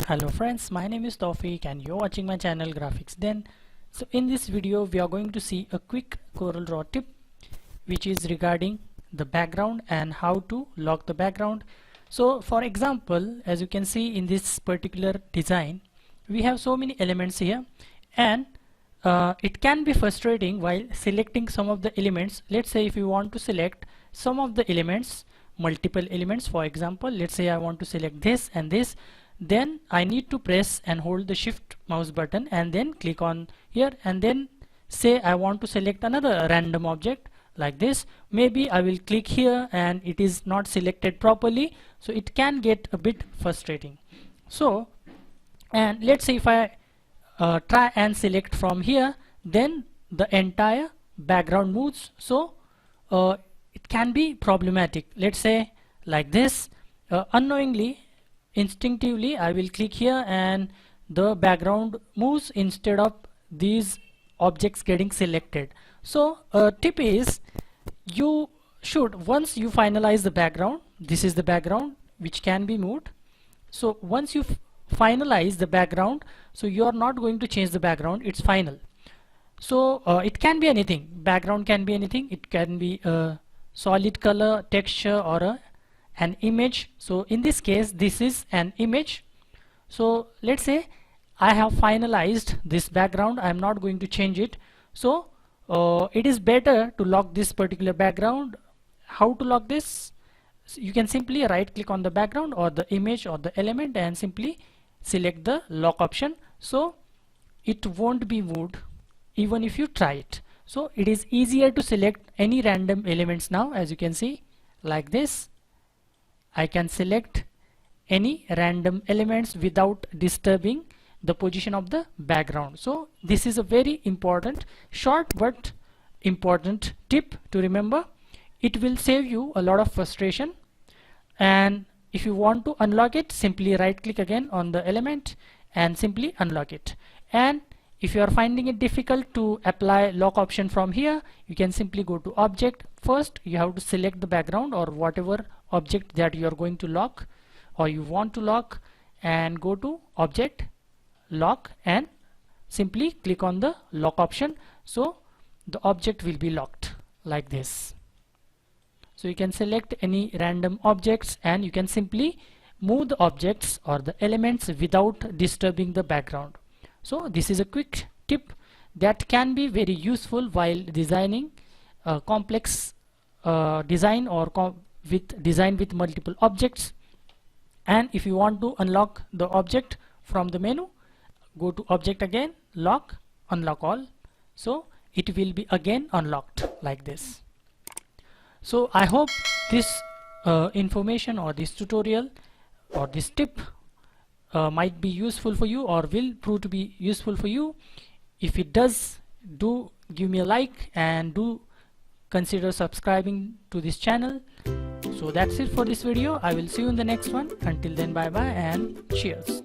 Hello friends, my name is Tawfiq and you're watching my channel Graphics Den. So in this video we are going to see a quick CorelDRAW tip which is regarding the background and how to lock the background. So for example, as you can see in this particular design, we have so many elements here, and it can be frustrating while selecting some of the elements. Let's say if you want to select some of the elements, multiple elements, for example, let's say I want to select this and this, then I need to press and hold the shift mouse button and then click on here, and then say I want to select another random object like this. Maybe I will click here and it is not selected properly, so it can get a bit frustrating. So, and let's say if I try and select from here, then the entire background moves, so it can be problematic. Let's say like this, unknowingly, instinctively I will click here and the background moves instead of these objects getting selected. So a tip is, you should, once you finalize the background, this is the background which can be moved. So once you finalize the background, so you are not going to change the background, it's final. So it can be anything, background can be anything, it can be a solid color, texture, or an image. So in this case this is an image. So let's say I have finalized this background, I am not going to change it. So it is better to lock this particular background. How to lock this? So you can simply right click on the background or the image or the element and simply select the lock option, so it won't be moved even if you try it. So it is easier to select any random elements now. As you can see, like this, I can select any random elements without disturbing the position of the background. So this is a very important, short but important tip to remember. It will save you a lot of frustration, and if you want to unlock it, simply right click again on the element and simply unlock it. And if you are finding it difficult to apply lock option from here, you can simply go to object. First you have to select the background or whatever object that you are going to lock or you want to lock, and go to object, lock, and simply click on the lock option, so the object will be locked like this. So you can select any random objects and you can simply move the objects or the elements without disturbing the background. So this is a quick tip that can be very useful while designing a complex design or design with multiple objects. And if you want to unlock the object from the menu, go to object again, lock, unlock all, so it will be again unlocked like this. So I hope this information or this tutorial or this tip might be useful for you or will prove to be useful for you. If it does, do give me a like and do consider subscribing to this channel. So that's it for this video. I will see you in the next one. Until then, bye bye and cheers.